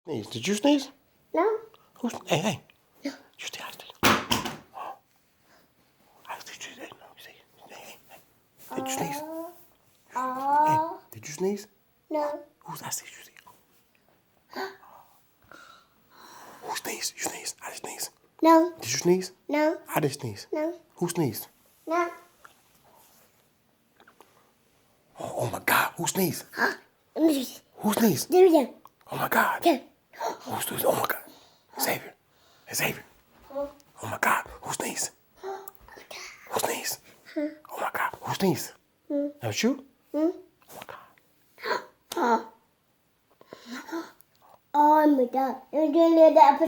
Sneeze. Did you sneeze? No. Who's? Hey. No. You stay out there. Did you sneeze? No, you hey. Did you sneeze? Hey, did you sneeze? No. Who's I sneeze? You sneeze? Who sneezed? You sneezed. I didn't sneeze. No. Did you sneeze? No. I didn't sneeze. No. Who sneezed? No. Oh my God. Who sneezed? Let me see. Who sneezed? Do it again. Oh my God. Okay. Who sneezed? Oh my God. Xavier. Xavier. Oh my God. Who sneezed? Who sneezed? Oh my God. Who sneezed? That was you? Oh my God. Oh my God. You're doing that.